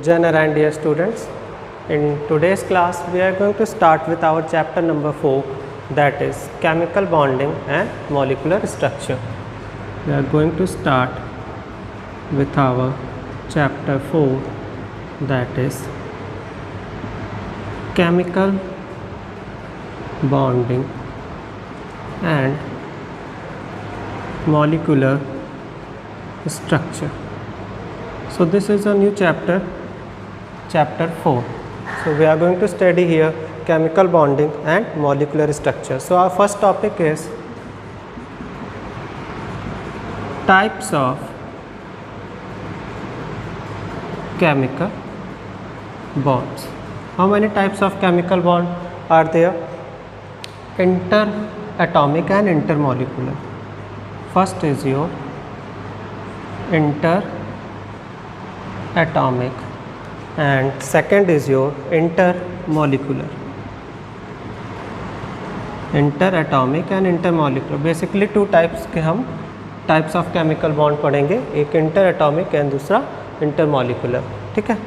Jana and dear students, in today's class we are going to start with our chapter number 4, that is chemical bonding and molecular structure. We are going to start with our chapter 4, that is chemical bonding and molecular structure. So this is a new chapter 4. So we are going to study here chemical bonding and molecular structure. So our first topic is types of chemical bonds. How many types of chemical bond are there? Interatomic and intermolecular. First is your interatomic and second is your intermolecular. Interatomic and intermolecular, basically two types के हम types of chemical bond पढ़ेंगे, एक इंटरएटॉमिक and दूसरा intermolecular. ठीक है,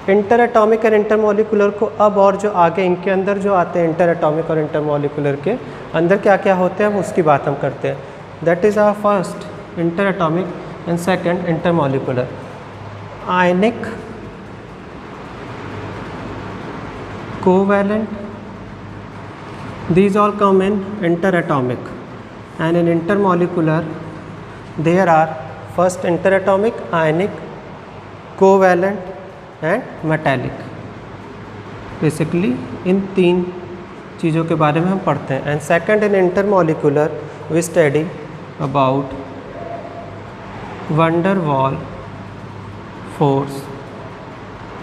इंटरएटॉमिक and intermolecular को अब और जो आगे इनके अंदर जो आते हैं इंटरएटॉमिक और इंटरमॉलिकुलर के अंदर क्या क्या होते हैं उसकी बात हम करते हैं. That is our first interatomic and second intermolecular. Ionic covalent, these all come in interatomic, and in intermolecular there are first interatomic, ionic, covalent and metallic. Basically इन तीन चीज़ों के बारे में हम पढ़ते हैं. And second in intermolecular we study about van der Waals force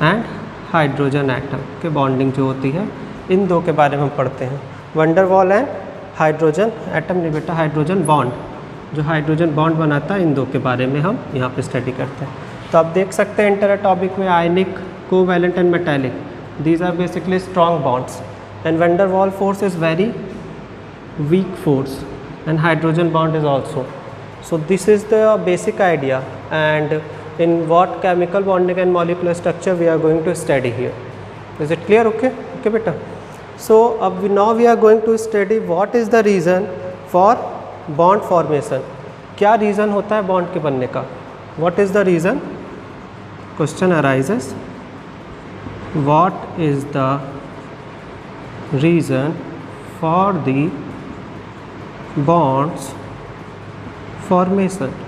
and hydrogen atom के बॉन्डिंग जो होती है इन दो के बारे में हम पढ़ते हैं. Wonder wall and hydrogen atom नहीं बेटा, हाइड्रोजन बॉन्ड, जो हाइड्रोजन बॉन्ड बनाता है इन दो के बारे में हम यहाँ पे स्टडी करते हैं. तो आप देख सकते हैं इंटरएटॉमिक में ionic, covalent and metallic, these are basically strong bonds, and van der Waals force is very weak force and hydrogen bond is also. So this is the basic idea and in what chemical bonding and molecular structure we are going to study here. Is it clear? Okay beta. So now we are going to study what is the reason for bond formation. क्या reason होता है bond के बनने का? What is the reason? Question arises, what is the reason for the bonds formation?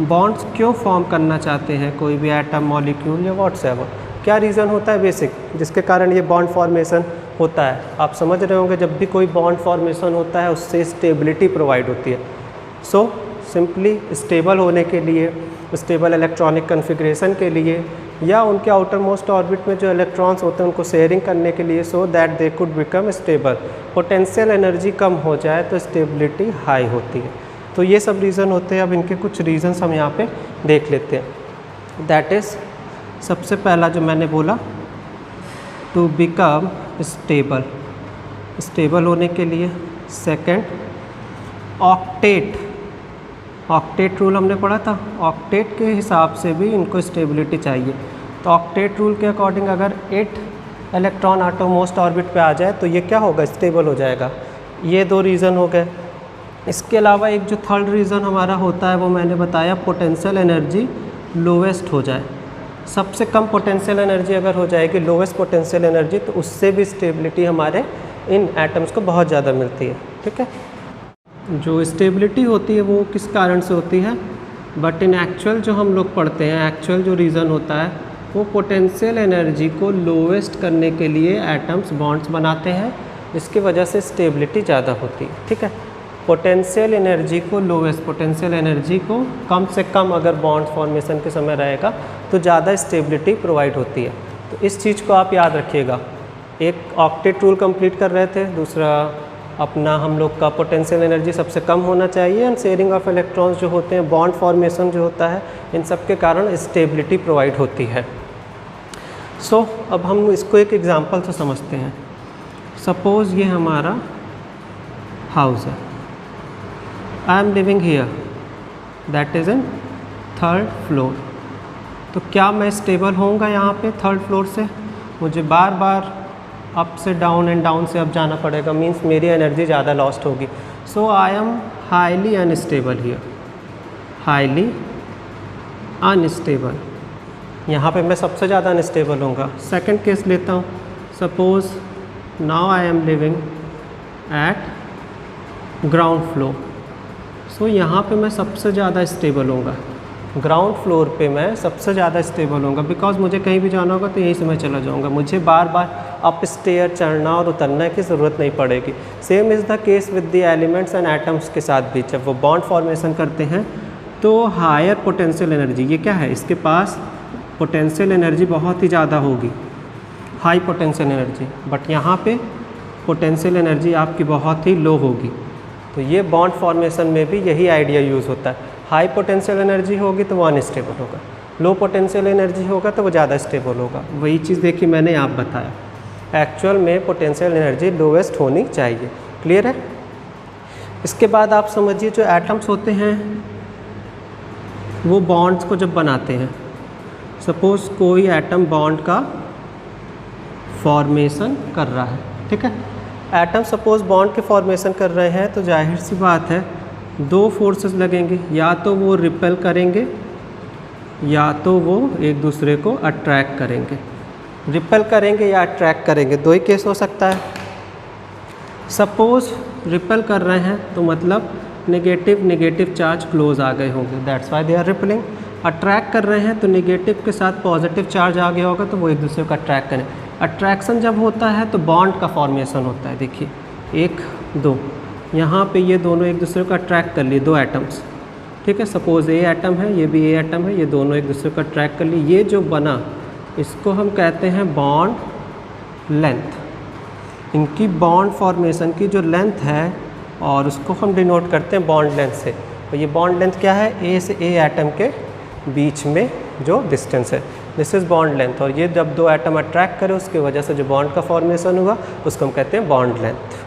Bonds क्यों form करना चाहते हैं कोई भी एटम, मॉलिक्यूल या व्हाट्सएवर? क्या रीज़न होता है बेसिक जिसके कारण ये बॉन्ड फॉर्मेशन होता है? आप समझ रहे होंगे जब भी कोई बॉन्ड फॉर्मेशन होता है उससे स्टेबिलिटी प्रोवाइड होती है. सो सिंपली स्टेबल होने के लिए, स्टेबल इलेक्ट्रॉनिक कन्फिग्रेशन के लिए, या उनके आउटर मोस्ट ऑर्बिट में जो इलेक्ट्रॉन्स होते हैं उनको शेयरिंग करने के लिए, so that they could become stable. Potential energy कम हो जाए तो स्टेबिलिटी हाई होती है. तो ये सब रीज़न होते हैं. अब इनके कुछ रीज़न्स हम यहाँ पे देख लेते हैं. दैट इज़ सबसे पहला जो मैंने बोला, टू बिकम स्टेबल, स्टेबल होने के लिए. सेकंड ऑक्टेट रूल हमने पढ़ा था, ऑक्टेट के हिसाब से भी इनको स्टेबिलिटी चाहिए. तो ऑक्टेट रूल के अकॉर्डिंग अगर 8 इलेक्ट्रॉन आटोमोस्ट ऑर्बिट पे आ जाए तो ये क्या होगा, स्टेबल हो जाएगा. ये दो रीज़न हो गए. इसके अलावा एक जो थर्ड रीज़न हमारा होता है वो मैंने बताया, पोटेंशियल एनर्जी लोवेस्ट हो जाए. सबसे कम पोटेंशियल एनर्जी अगर हो जाएगी, लोवेस्ट पोटेंशियल एनर्जी, तो उससे भी स्टेबिलिटी हमारे इन एटम्स को बहुत ज़्यादा मिलती है. ठीक है, जो स्टेबिलिटी होती है वो किस कारण से होती है, बट इन एक्चुअल जो हम लोग पढ़ते हैं, एक्चुअल जो रीज़न होता है वो पोटेंशियल एनर्जी को लोवेस्ट करने के लिए एटम्स बॉन्ड्स बनाते हैं, इसकी वजह से स्टेबिलिटी ज़्यादा होती है. ठीक है, पोटेंशियल एनर्जी को लोवेस्ट, पोटेंशियल एनर्जी को कम से कम अगर बॉन्ड फॉर्मेशन के समय रहेगा तो ज़्यादा स्टेबिलिटी प्रोवाइड होती है. तो इस चीज़ को आप याद रखिएगा. एक ऑक्टेट रूल कंप्लीट कर रहे थे, दूसरा अपना हम लोग का पोटेंशियल एनर्जी सबसे कम होना चाहिए, एंड शेयरिंग ऑफ इलेक्ट्रॉन्स जो होते हैं, बॉन्ड फॉर्मेशन जो होता है, इन सब के कारण स्टेबिलिटी प्रोवाइड होती है. सो अब हम इसको एक एग्जांपल से समझते हैं. सपोज़ ये हमारा हाउस है, आई am living here, that is in 3rd floor. तो क्या मैं स्टेबल होऊंगा यहाँ पे थर्ड फ्लोर से? मुझे बार बार अप से डाउन एंड डाउन से अप जाना पड़ेगा, मीन्स मेरी एनर्जी ज़्यादा लॉस्ट होगी। So I am highly unstable here, highly unstable. यहाँ पे मैं सबसे ज़्यादा अनस्टेबल होऊंगा। सेकंड केस लेता हूँ, suppose now I am living at ground floor. So यहाँ पे मैं सबसे ज़्यादा स्टेबल होऊंगा, ग्राउंड फ्लोर पे मैं सबसे ज़्यादा स्टेबल होऊंगा, बिकॉज मुझे कहीं भी जाना होगा तो यहीं से मैं चला जाऊँगा, मुझे बार बार अप स्टेयर चढ़ना और उतरने की ज़रूरत नहीं पड़ेगी। Same is the case with the elements and atoms के साथ भी, जब वो बॉन्ड फॉर्मेशन करते हैं तो हायर पोटेंशियल एनर्जी, ये क्या है, इसके पास पोटेंशियल एनर्जी बहुत ही ज़्यादा होगी, हाई पोटेंशियल एनर्जी, बट यहाँ पे पोटेंशियल एनर्जी आपकी बहुत ही लो होगी। तो ये बॉन्ड फॉर्मेशन में भी यही आइडिया यूज़ होता है। हाई पोटेंशियल एनर्जी होगी तो वो अनस्टेबल होगा, लो पोटेंशियल एनर्जी होगा तो वो ज़्यादा स्टेबल होगा। वही चीज़ देखिए मैंने आप बताया, एक्चुअल में पोटेंशियल एनर्जी लोवेस्ट होनी चाहिए। क्लियर है? इसके बाद आप समझिए जो एटम्स होते हैं वो बॉन्ड्स को जब बनाते हैं, सपोज़ कोई एटम बॉन्ड का फॉर्मेशन कर रहा है, ठीक है, एटम सपोज़ बॉन्ड के फॉर्मेशन कर रहे हैं, तो जाहिर सी बात है दो फोर्सेस लगेंगे, या तो वो रिपेल करेंगे या तो वो एक दूसरे को अट्रैक्ट करेंगे। रिपेल करेंगे या अट्रैक्ट करेंगे, दो ही केस हो सकता है। सपोज़ रिपेल कर रहे हैं तो मतलब नेगेटिव चार्ज क्लोज आ गए होंगे, that's why they are repelling. Attract कर रहे हैं तो नेगेटिव के साथ पॉजिटिव चार्ज आ गया होगा तो वो एक दूसरे को अट्रैक्ट करें। अट्रैक्शन जब होता है तो बॉन्ड का फॉर्मेशन होता है, देखिए 1 2, यहाँ पे ये दोनों एक दूसरे को अट्रैक्ट कर लिए, दो एटम्स, ठीक है, सपोज़ ए एटम है, ये भी ए एटम है, ये दोनों एक दूसरे को अट्रैक्ट कर लिए, ये जो बना इसको हम कहते हैं बॉन्ड लेंथ। इनकी बॉन्ड फॉर्मेशन की जो लेंथ है और उसको हम डिनोट करते हैं बॉन्ड लेंथ से। तो ये बॉन्ड लेंथ क्या है, ए से ए एटम के बीच में जो डिस्टेंस है, दिस इज़ बॉन्ड लेंथ। और ये जब दो एटम अट्रैक्ट करे उसकी वजह से जो बॉन्ड का फॉर्मेशन हुआ उसको हम कहते हैं bond length.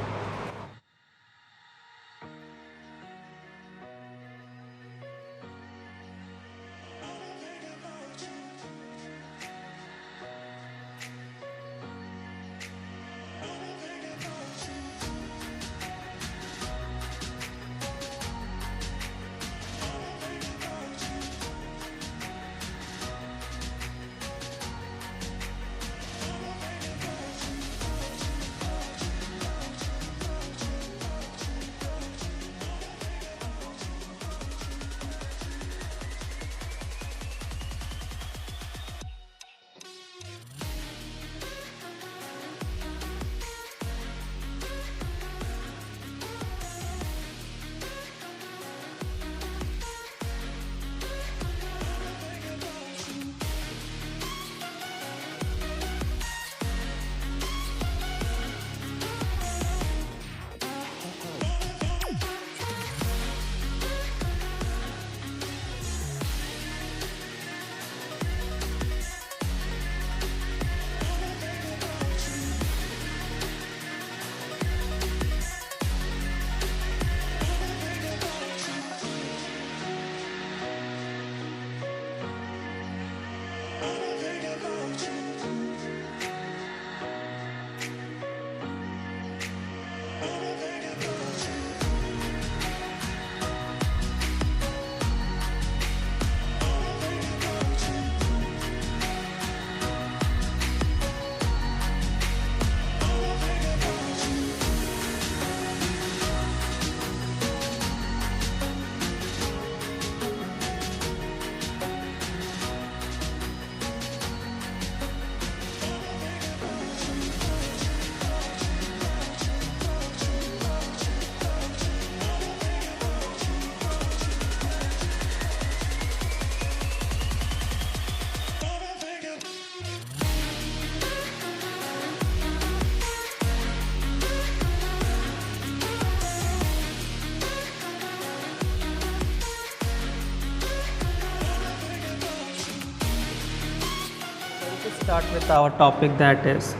Start with our topic, that is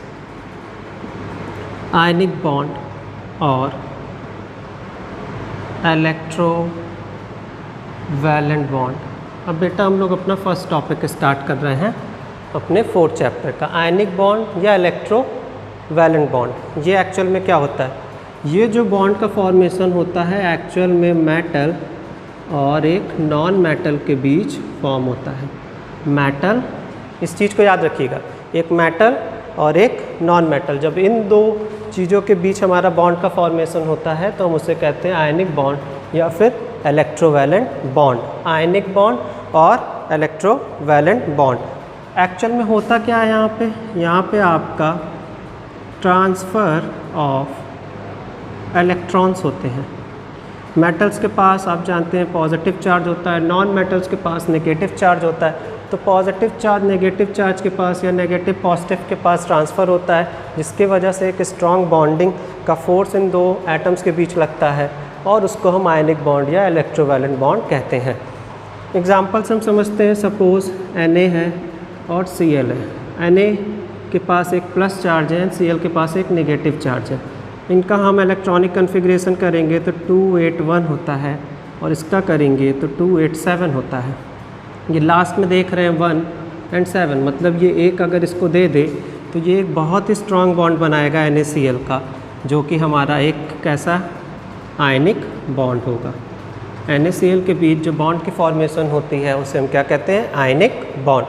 ionic bond or electrovalent bond. अब बेटा हम लोग अपना फर्स्ट टॉपिक स्टार्ट कर रहे हैं अपने 4th चैप्टर का, आयनिक बॉन्ड या इलेक्ट्रोवैलेंट बॉन्ड। ये एक्चुअल में क्या होता है? ये जो बॉन्ड का फॉर्मेशन होता है एक्चुअल में मेटल और एक नॉन मेटल के बीच फॉर्म होता है। मेटल, इस चीज़ को याद रखिएगा, एक मेटल और एक नॉन मेटल, जब इन दो चीज़ों के बीच हमारा बॉन्ड का फॉर्मेशन होता है तो हम उसे कहते हैं आयनिक बॉन्ड या फिर इलेक्ट्रोवैलेंट बॉन्ड। आयनिक बॉन्ड और इलेक्ट्रोवैलेंट बॉन्ड एक्चुअल में होता क्या है यहाँ पे आपका ट्रांसफ़र ऑफ इलेक्ट्रॉन्स होते हैं। मेटल्स के पास आप जानते हैं पॉजिटिव चार्ज होता है, नॉन मेटल्स के पास नेगेटिव चार्ज होता है। तो पॉजिटिव चार्ज नेगेटिव चार्ज के पास या नेगेटिव पॉजिटिव के पास ट्रांसफ़र होता है, जिसकी वजह से एक स्ट्रॉन्ग बॉन्डिंग का फोर्स इन दो एटम्स के बीच लगता है और उसको हम आयनिक बॉन्ड या इलेक्ट्रोवैलेंट बॉन्ड कहते हैं। एग्जांपल्स हम समझते हैं, सपोज़ Na है और Cl है। Na के पास एक प्लस चार्ज है, Cl के पास एक नेगेटिव चार्ज है। इनका हम इलेक्ट्रॉनिक कन्फिग्रेशन करेंगे तो 281 होता है और इसका करेंगे तो 287 होता है। ये लास्ट में देख रहे हैं 1 और 7, मतलब ये एक अगर इसको दे दे तो ये एक बहुत ही स्ट्रॉन्ग बॉन्ड बनाएगा NaCl का, जो कि हमारा एक कैसा आयनिक बॉन्ड होगा। NaCl के बीच जो बॉन्ड की फॉर्मेशन होती है उसे हम क्या कहते हैं? Ionic bond.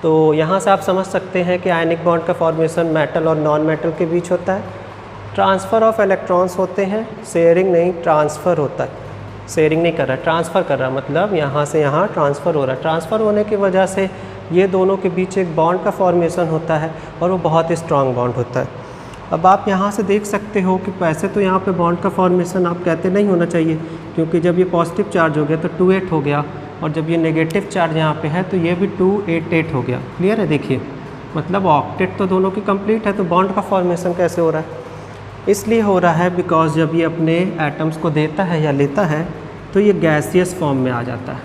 तो यहाँ से आप समझ सकते हैं कि आयनिक बॉन्ड का फॉर्मेशन मेटल और नॉन मेटल के बीच होता है। ट्रांसफ़र ऑफ इलेक्ट्रॉन्स होते हैं, शेयरिंग नहीं, ट्रांसफ़र होता है। शेयरिंग नहीं कर रहा, ट्रांसफ़र कर रहा, मतलब यहाँ से यहाँ ट्रांसफ़र हो रहा है। ट्रांसफ़र होने की वजह से ये दोनों के बीच एक बॉन्ड का फॉर्मेशन होता है और वो बहुत ही स्ट्रॉन्ग बॉन्ड होता है। अब आप यहाँ से देख सकते हो कि वैसे तो यहाँ पे बॉन्ड का फॉर्मेशन आप कहते नहीं होना चाहिए, क्योंकि जब ये पॉजिटिव चार्ज हो गया तो 28 हो गया और जब ये नेगेटिव चार्ज यहाँ पे है तो ये भी 288 हो गया। क्लियर है? देखिए, मतलब ऑक्टेट तो दोनों की कंप्लीट है, तो बॉन्ड का फॉर्मेशन कैसे हो रहा है? इसलिए हो रहा है बिकॉज जब ये अपने एटम्स को देता है या लेता है तो ये गैसियस फॉर्म में आ जाता है।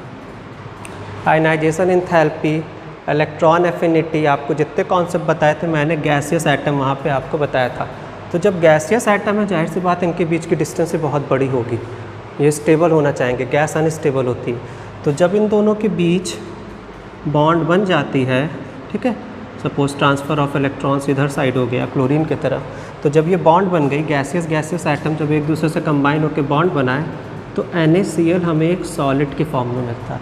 आयनाइजेशन एंथैल्पी, इलेक्ट्रॉन एफिनिटी, आपको जितने कॉन्सेप्ट बताए थे मैंने गैसियस एटम वहाँ पे आपको बताया था। तो जब गैसियस एटम है, जाहिर सी बात इनके बीच की डिस्टेंस से बहुत बड़ी होगी, ये स्टेबल होना चाहेंगे, गैस अनस्टेबल होती है। तो जब इन दोनों के बीच बॉन्ड बन जाती है, ठीक है, सपोज ट्रांसफ़र ऑफ इलेक्ट्रॉन्स इधर साइड हो गया क्लोरीन की तरफ, तो जब ये बॉन्ड बन गई, गैसियस एटम जब एक दूसरे से कंबाइन होकर बॉन्ड बनाए तो NaCl हमें एक सॉलिड के फॉर्म में मिलता है,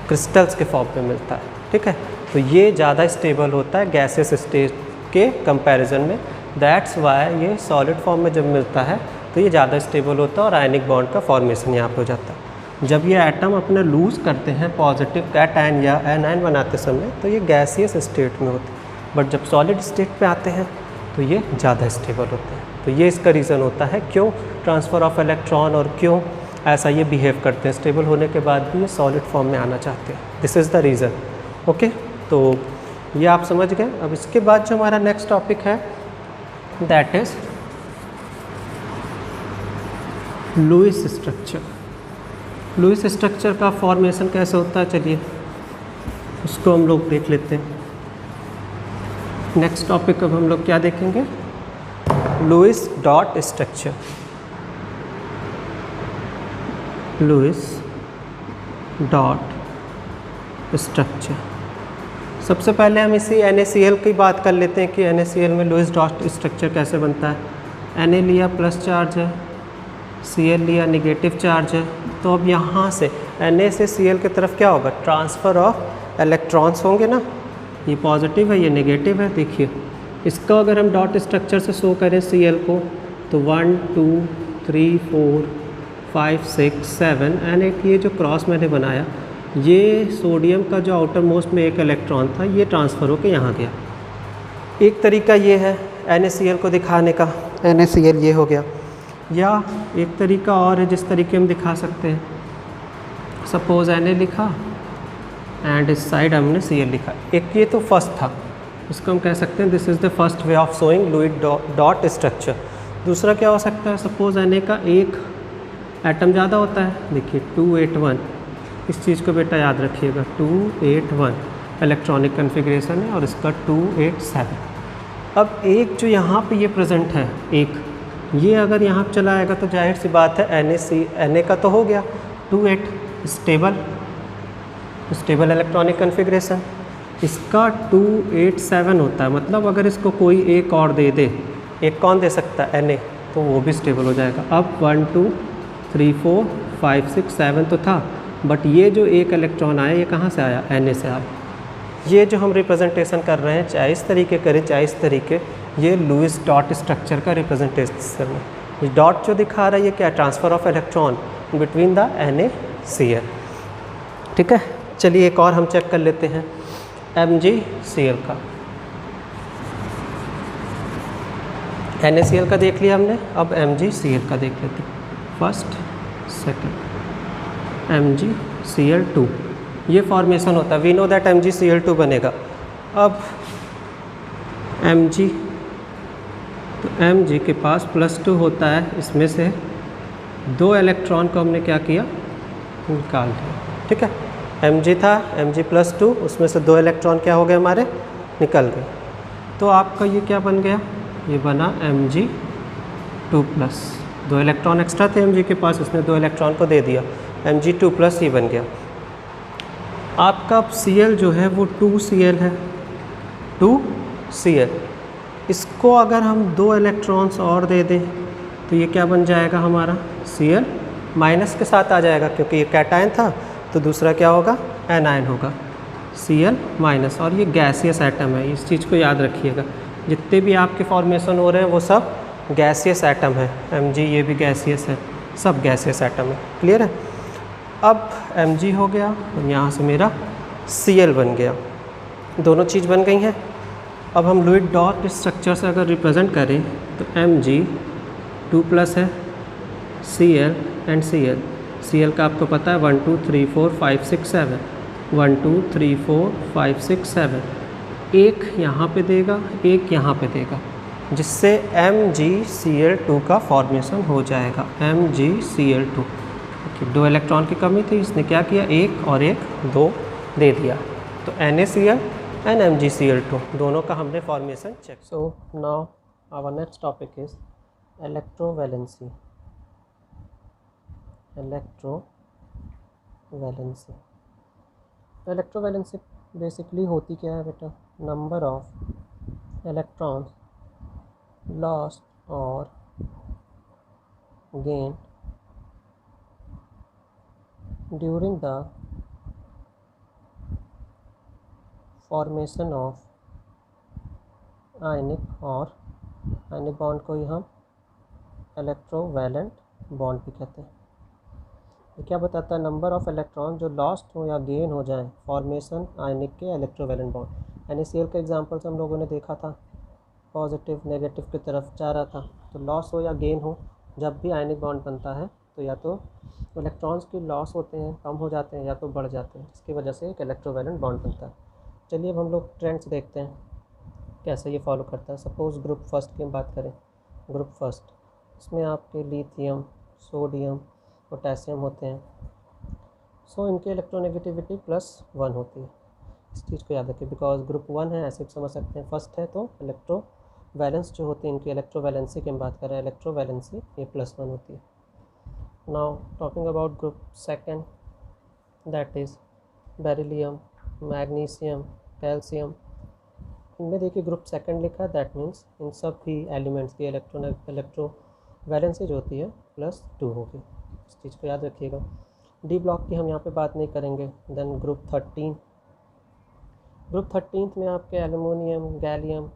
क्रिस्टल्स के फॉर्म में मिलता है, ठीक है। तो ये ज़्यादा स्टेबल होता है गैसियस स्टेट के कंपैरिजन में। दैट्स वाई ये सॉलिड फॉर्म में जब मिलता है तो ये ज़्यादा स्टेबल होता है और आयनिक बॉन्ड का फॉर्मेशन यहाँ पे हो जाता है। जब ये एटम अपने लूज़ करते हैं पॉजिटिव कैटायन या एनायन बनाते समय तो ये गैसियस स्टेट में होते हैं, बट जब सॉलिड स्टेट पे आते हैं तो ये ज़्यादा स्टेबल होते हैं। तो ये इसका रीज़न होता है क्यों ट्रांसफ़र ऑफ इलेक्ट्रॉन और क्यों ऐसा ये बिहेव करते हैं, स्टेबल होने के बाद भी ये सॉलिड फॉर्म में आना चाहते हैं। This is the reason. Okay, तो ये आप समझ गए। अब इसके बाद जो हमारा नेक्स्ट टॉपिक है that is Lewis structure. Lewis structure का फॉर्मेशन कैसे होता है, चलिए उसको हम लोग देख लेते हैं। नेक्स्ट टॉपिक अब हम लोग क्या देखेंगे? Lewis dot structure. Lewis dot structure. सबसे पहले हम इसी NaCl की बात कर लेते हैं कि NaCl में लुईस डॉट स्ट्रक्चर कैसे बनता है। Na लिया प्लस चार्ज है, Cl लिया नेगेटिव चार्ज है, तो अब यहाँ से Na से Cl की तरफ क्या होगा? ट्रांसफ़र ऑफ इलेक्ट्रॉन्स होंगे ना, ये पॉजिटिव है ये नेगेटिव है। देखिए इसका अगर हम डॉट स्ट्रक्चर से शो करें Cl को तो 1 2 3 4 5 6 7 एंड 8, ये जो क्रॉस मैंने बनाया ये सोडियम का जो आउटर मोस्ट में एक इलेक्ट्रॉन था ये ट्रांसफ़र होकर यहाँ गया। एक तरीका ये है NaCl को दिखाने का, NaCl ये हो गया। या एक तरीका और है जिस तरीके हम दिखा सकते हैं, सपोज़ Na लिखा एंड इस साइड हमने Cl लिखा। एक ये तो फर्स्ट था, इसको हम कह सकते हैं this is the first way of showing Lewis dot structure. दूसरा क्या हो सकता है, सपोज़ Na का एक एटम ज़्यादा होता है, देखिए 281, इस चीज़ को बेटा याद रखिएगा, 281 इलेक्ट्रॉनिक कन्फिग्रेशन है और इसका 287। अब एक जो यहाँ पे ये प्रेजेंट है, एक ये अगर यहाँ पे चला आएगा तो जाहिर सी बात है Na का तो हो गया 28 स्टेबल, स्टेबल इलेक्ट्रॉनिक कन्फिग्रेशन। इसका 287 होता है, मतलब अगर इसको कोई एक और दे दे, एक कौन दे सकता है, Na, तो वो भी स्टेबल हो जाएगा। अब 1 2 3 4 5 6 7 तो था, बट ये जो एक इलेक्ट्रॉन आया ये कहाँ से आया, Na से आया। ये जो हम रिप्रेजेंटेशन कर रहे हैं, चाहे इस तरीके करें चाहे इस तरीके, ये लुईस डॉट स्ट्रक्चर का रिप्रेजेंटेशन है। ये डॉट जो दिखा रहा है ये क्या है, transfer of electron between the NaCl। ठीक है, चलिए एक और हम चेक कर लेते हैं MgCl का। NaCl का देख लिया हमने, अब MgCl का देख लेते हैं। फर्स्ट सेकंड MgCl2, ये फॉर्मेशन होता है, वी नो दैट MgCl2 बनेगा। अब Mg, तो Mg के पास +2 होता है, इसमें से 2 इलेक्ट्रॉन को हमने क्या किया, निकाल दिया। ठीक है, Mg था, Mg +2, उसमें से 2 इलेक्ट्रॉन क्या हो गए हमारे, निकल गए। तो आपका ये क्या बन गया, ये बना Mg2+। 2 इलेक्ट्रॉन एक्स्ट्रा थे Mg के पास, इसने 2 इलेक्ट्रॉन को दे दिया, Mg2+ ये बन गया। आपका Cl जो है वो 2Cl है, 2Cl। इसको अगर हम 2 इलेक्ट्रॉन्स और दे दें तो ये क्या बन जाएगा हमारा, Cl माइनस के साथ आ जाएगा, क्योंकि ये कैटायन था, तो दूसरा क्या होगा, एनायन होगा, Cl माइनस। और ये गैसियस एटम है, इस चीज़ को याद रखिएगा। जितने भी आपके फॉर्मेशन हो रहे हैं वो सब गैसियस एटम है। Mg ये भी गैसियस है, सब गैसियस एटम है। क्लियर है। अब Mg हो गया और यहाँ से मेरा Cl बन गया, दोनों चीज़ बन गई हैं। अब हम लुईस डॉट स्ट्रक्चर से अगर रिप्रेजेंट करें तो Mg2+ है, Cl एंड Cl। Cl का आपको पता है 1 2 3 4 5 6 7, 1 2 3 4 5 6 7, एक यहाँ पे देगा, एक यहाँ पे देगा, जिससे MgCl2 का फॉर्मेशन हो जाएगा, MgCl2। 2 इलेक्ट्रॉन की कमी थी, इसने क्या किया, एक और एक 2 दे दिया, तो NaCl एंड MgCl2 दोनों का हमने formation check. So now our next topic is electrovalency. Electrovalency basically होती क्या है बेटा, नंबर ऑफ इलेक्ट्रॉन्स लॉस्ट और gain during the formation of ionic, और आयनिक बॉन्ड को ही हम इलेक्ट्रोवैलेंट बॉन्ड भी कहते हैं। ये क्या बताता है, नंबर ऑफ इलेक्ट्रॉन जो लॉस्ट हो या गेन हो जाए फॉर्मेशन आयनिक के इलेक्ट्रोवैलेंट बॉन्ड। NaCl के एग्जांपल्स हम लोगों ने देखा था, पॉजिटिव नेगेटिव की तरफ जा रहा था। तो लॉस हो या गेन हो, जब भी आयनिक बॉन्ड बनता है तो या तो इलेक्ट्रॉन्स की लॉस होते हैं, कम हो जाते हैं, या तो बढ़ जाते हैं, इसकी वजह से एक इलेक्ट्रोवैलेंट बॉन्ड बनता है। चलिए अब हम लोग ट्रेंड्स देखते हैं कैसे ये फॉलो करता है। सपोज़ ग्रुप फर्स्ट की हम बात करें, ग्रुप फर्स्ट, इसमें आपके लिथियम, सोडियम, पोटेशियम होते हैं। सो इनकी इलेक्ट्रोनेगेटिविटी +1 होती है, इस चीज़ को याद रखिए, बिकॉज ग्रुप 1 है, ऐसे समझ सकते हैं। फर्स्ट है तो इलेक्ट्रोवैलेंस जो होती है इनकी, इलेक्ट्रोवैलेंसी की हम बात कर रहे हैं, इलेक्ट्रोवैलेंसी ये +1 होती है। Now talking about group second, that is beryllium, magnesium, calcium. इनमें देखिए ग्रुप सेकंड लिखा है, दैट मीन्स इन सब भी एलिमेंट्स की इलेक्ट्रोवैलेंसी जो होती है +2 होगी, इस चीज़ को याद रखिएगा। डी ब्लॉक की हम यहाँ पे बात नहीं करेंगे। देन ग्रुप 13, ग्रुप 13 में आपके एल्युमिनियम, गैलियम,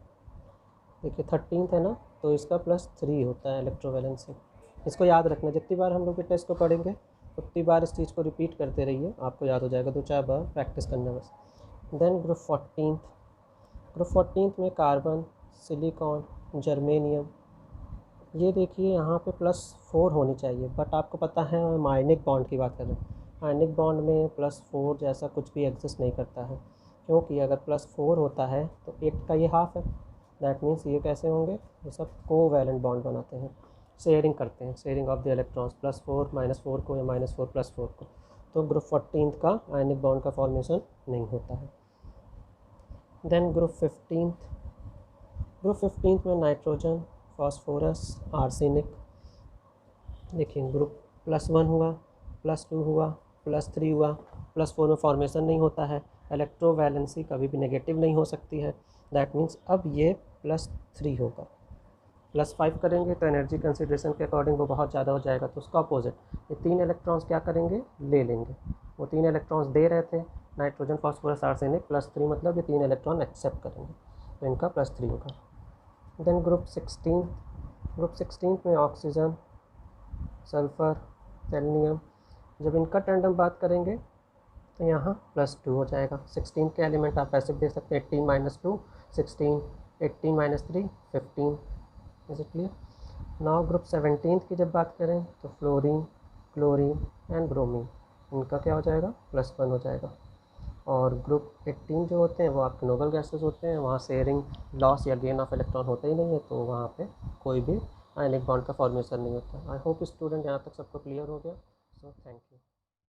देखिए 13 है ना, तो इसका +3 होता है इलेक्ट्रोवैलेंसी। इसको याद रखना, जितनी बार हम लोग इस टेस्ट को पढ़ेंगे उतनी बार इस चीज़ को रिपीट करते रहिए, आपको याद हो जाएगा, 2-4 बार प्रैक्टिस करना बस। देन ग्रुप 14, ग्रुप 14 में कार्बन, सिलिकॉन, जर्मेनियम, ये देखिए यहाँ पे +4 होनी चाहिए, बट आपको पता है हम आयनिक बॉन्ड की बात कर रहे हैं। आयनिक बॉन्ड में +4 जैसा कुछ भी एग्जिस्ट नहीं करता है, क्योंकि अगर +4 होता है तो 8 का ये हाफ है, दैट मीन्स ये कैसे होंगे, ये सब कोवैलेंट बॉन्ड बनाते हैं, शेयरिंग करते हैं, शेयरिंग ऑफ द इलेक्ट्रॉन्स, +4 -4 को या -4 +4 को। तो ग्रुप 14 का आयनिक बॉन्ड का फॉर्मेशन नहीं होता है। देन ग्रुप 15, ग्रुप 15 में नाइट्रोजन, फास्फोरस, आर्सेनिक, देखिए ग्रुप +1 हुआ, +2 हुआ, +3 हुआ, +4 में फॉर्मेशन नहीं होता है, इलेक्ट्रोवैलेंसी कभी भी नेगेटिव नहीं हो सकती है। दैट मीन्स अब ये +3 होगा। +5 करेंगे तो एनर्जी कंसिड्रेशन के अकॉर्डिंग वो बहुत ज़्यादा हो जाएगा, तो उसका अपोजिट ये 3 इलेक्ट्रॉन्स क्या करेंगे, ले लेंगे। वो 3 इलेक्ट्रॉन्स दे रहे थे नाइट्रोजन फॉस्फोरस आर्सेनिक, +3 मतलब ये 3 इलेक्ट्रॉन एक्सेप्ट करेंगे, तो इनका +3 होगा। देन ग्रुप 16 में ऑक्सीजन, सल्फ़र, सेलेनियम, जब इनका टैंडम बात करेंगे तो यहाँ +2 हो जाएगा। 16 के एलिमेंट आप ऐसे भी देख सकते हैं, 18 - 2 16, 18 - 3 15। Is it clear? Now group 17 की जब बात करें तो फ्लोरीन, क्लोरीन एंड ब्रोमीन, इनका क्या हो जाएगा, +1 हो जाएगा। और ग्रुप 18 जो होते हैं वो आपके नोबल गैसेस होते हैं, वहाँ शेयरिंग, लॉस या गेन ऑफ इलेक्ट्रॉन होता ही नहीं है, तो वहाँ पे कोई भी आयनिक बॉन्ड का फॉर्मेशन नहीं होता। आई होप स्टूडेंट यहाँ तक सबको क्लियर हो गया। So thank you.